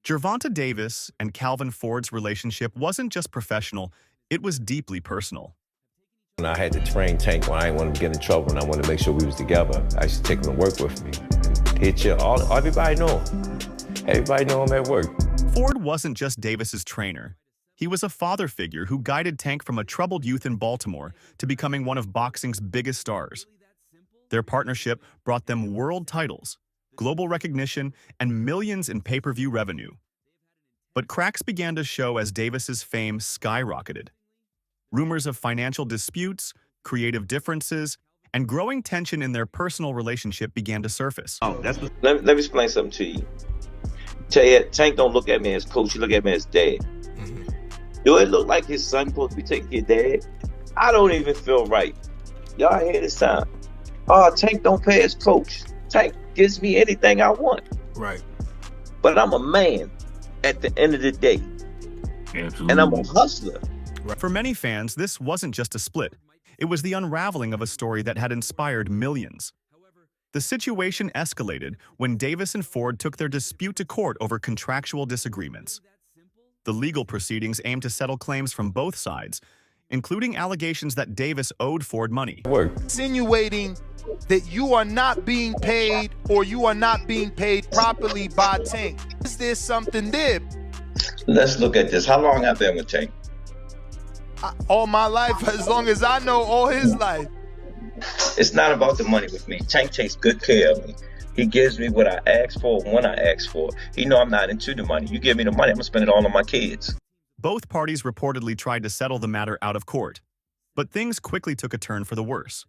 Gervonta Davis and Calvin Ford's relationship wasn't just professional, it was deeply personal. When I had to train Tank when I didn't want him to get in trouble and I wanted to make sure we was together, I used to take him to work with me. He'd chill. Everybody know him. Everybody know him at work. Ford wasn't just Davis's trainer. He was a father figure who guided Tank from a troubled youth in Baltimore to becoming one of boxing's biggest stars. Their partnership brought them world titles, global recognition, and millions in pay-per-view revenue. But cracks began to show as Davis's fame skyrocketed. Rumors of financial disputes, creative differences, and growing tension in their personal relationship began to surface. Let me explain something to you. Tell you, Tank don't look at me as coach, he look at me as dad. Do it look like his son supposed to be taking your dad? I don't even feel right. Y'all hear this time? Oh, Tank don't pay his coach. Tank gives me anything I want. Right. But I'm a man at the end of the day. Absolutely. And I'm a hustler. For many fans, this wasn't just a split. It was the unraveling of a story that had inspired millions. The situation escalated when Davis and Ford took their dispute to court over contractual disagreements. The legal proceedings aimed to settle claims from both sides, including allegations that Davis owed Ford money. Insinuating that you are not being paid or you are not being paid properly by Tank. Is there something there? Let's look at this. How long I've been with Tank? All my life, as long as I know, all his life. It's not about the money with me. Tank takes good care of me. He gives me what I ask for when I ask for. He know I'm not into the money. You give me the money, I'm gonna spend it all on my kids. Both parties reportedly tried to settle the matter out of court, but things quickly took a turn for the worse.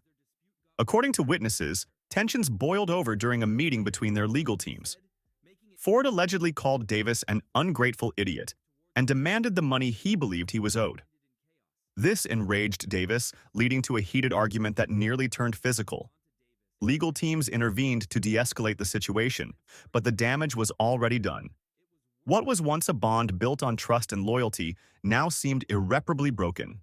According to witnesses, tensions boiled over during a meeting between their legal teams. Ford allegedly called Davis an ungrateful idiot and demanded the money he believed he was owed. This enraged Davis, leading to a heated argument that nearly turned physical. Legal teams intervened to de-escalate the situation, but the damage was already done. What was once a bond built on trust and loyalty now seemed irreparably broken.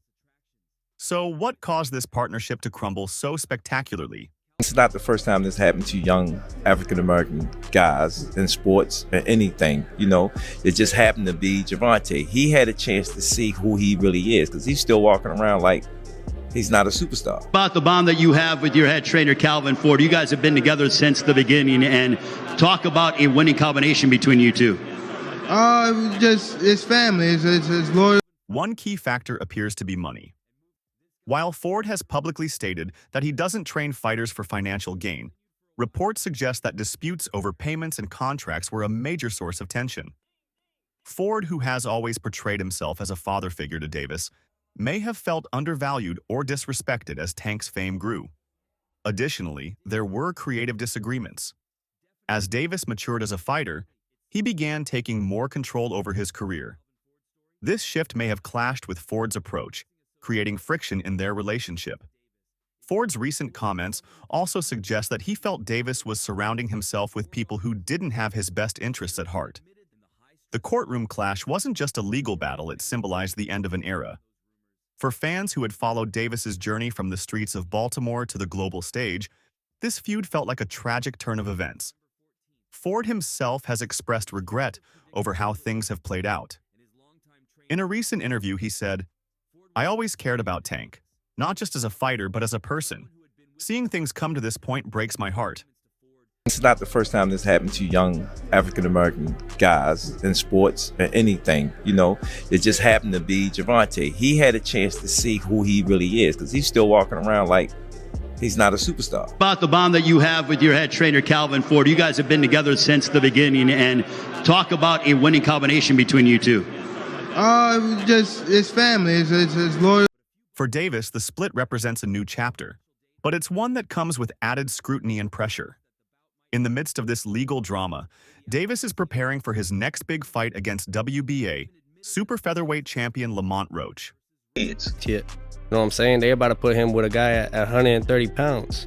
So what caused this partnership to crumble so spectacularly? It's not the first time this happened to young African-American guys in sports or anything, you know. It just happened to be Gervonta. He had a chance to see who he really is because he's still walking around like he's not a superstar. About the bond that you have with your head trainer, Calvin Ford. You guys have been together since the beginning, and talk about a winning combination between you two. It's family, it's loyal. One key factor appears to be money. While Ford has publicly stated that he doesn't train fighters for financial gain, reports suggest that disputes over payments and contracts were a major source of tension. Ford, who has always portrayed himself as a father figure to Davis, may have felt undervalued or disrespected as Tank's fame grew. Additionally, there were creative disagreements. As Davis matured as a fighter, he began taking more control over his career. This shift may have clashed with Ford's approach, creating friction in their relationship. Ford's recent comments also suggest that he felt Davis was surrounding himself with people who didn't have his best interests at heart. The courtroom clash wasn't just a legal battle, it symbolized the end of an era. For fans who had followed Davis's journey from the streets of Baltimore to the global stage, this feud felt like a tragic turn of events. Ford himself has expressed regret over how things have played out. In a recent interview, he said, "I always cared about Tank, not just as a fighter, but as a person. Seeing things come to this point breaks my heart." It's not the first time this happened to young African-American guys in sports or anything, you know. It just happened to be Gervonta. He had a chance to see who he really is because he's still walking around like he's not a superstar. About the bond that you have with your head trainer, Calvin Ford. You guys have been together since the beginning, and talk about a winning combination between you two. It's family, it's loyal. For Davis, the split represents a new chapter, but it's one that comes with added scrutiny and pressure. In the midst of this legal drama, Davis is preparing for his next big fight against WBA super featherweight champion Lamont Roach. Shit. You know what I'm saying? They're about to put him with a guy at 130 pounds.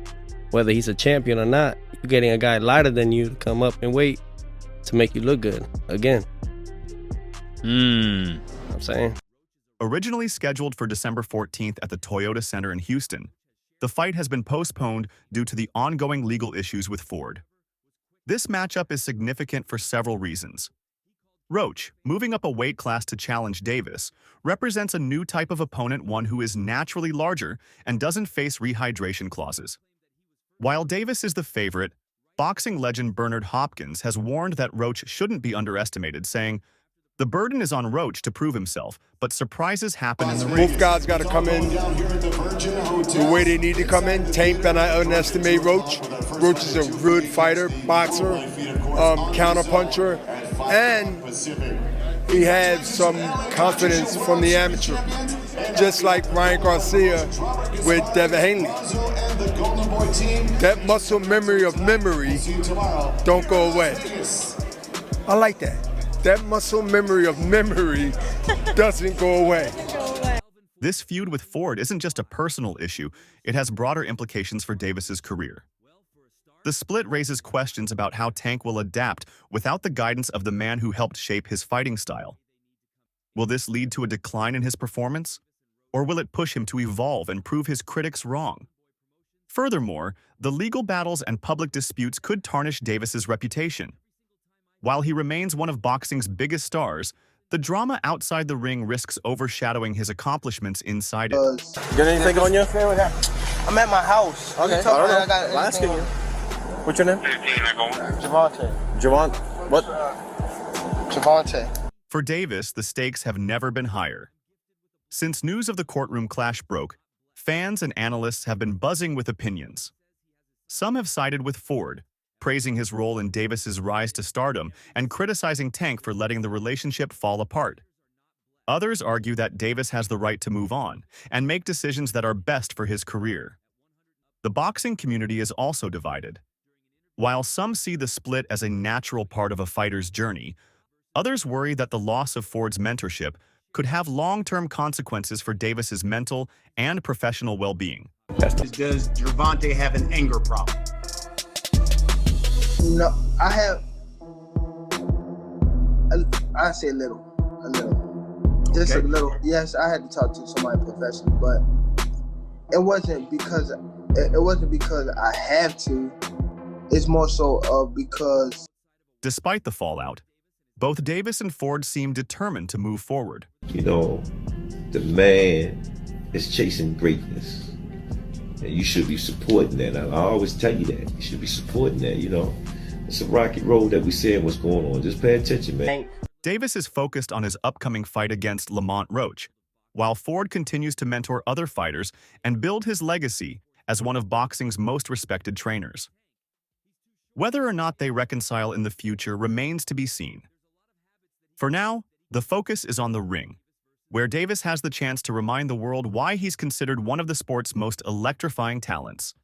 Whether he's a champion or not, you're getting a guy lighter than you to come up and weight to make you look good again. I'm saying. Originally scheduled for December 14th at the Toyota Center in Houston, the fight has been postponed due to the ongoing legal issues with Ford. This matchup is significant for several reasons. Roach, moving up a weight class to challenge Davis, represents a new type of opponent, one who is naturally larger and doesn't face rehydration clauses. While Davis is the favorite, boxing legend Bernard Hopkins has warned that Roach shouldn't be underestimated, saying, "The burden is on Roach to prove himself, but surprises happen in the ring." Both guys got to come in the way they need to come in. Tank better not underestimate Roach. Roach is a good fighter, boxer, counterpuncher, and he has some confidence from the amateur, just like Ryan Garcia with Devin Haney. That muscle memory of memory don't go away. I like that. That muscle memory of memory doesn't go away. This feud with Ford isn't just a personal issue, it has broader implications for Davis's career. The split raises questions about how Tank will adapt without the guidance of the man who helped shape his fighting style. Will this lead to a decline in his performance? Or will it push him to evolve and prove his critics wrong? Furthermore, the legal battles and public disputes could tarnish Davis's reputation. While he remains one of boxing's biggest stars, the drama outside the ring risks overshadowing his accomplishments inside it. Got anything on you? I'm at my house. Okay, I don't know. I'm asking you. What's your name? Gervonta. Gervonta. What? Gervonta. For Davis, the stakes have never been higher. Since news of the courtroom clash broke, fans and analysts have been buzzing with opinions. Some have sided with Ford, praising his role in Davis's rise to stardom and criticizing Tank for letting the relationship fall apart. Others argue that Davis has the right to move on and make decisions that are best for his career. The boxing community is also divided. While some see the split as a natural part of a fighter's journey, others worry that the loss of Ford's mentorship could have long-term consequences for Davis's mental and professional well-being. Does Gervonta have an anger problem? No, I have. I say a little, just a little. Yes, I had to talk to somebody professional, but it wasn't because I have to. It's more so because. Despite the fallout, both Davis and Ford seem determined to move forward. You know, the man is chasing greatness. And you should be supporting that. I always tell you that. You should be supporting that, you know. It's a rocky road that we seeing what's going on. Just pay attention, man. Davis is focused on his upcoming fight against Lamont Roach, while Ford continues to mentor other fighters and build his legacy as one of boxing's most respected trainers. Whether or not they reconcile in the future remains to be seen. For now, the focus is on the ring, where Davis has the chance to remind the world why he's considered one of the sport's most electrifying talents.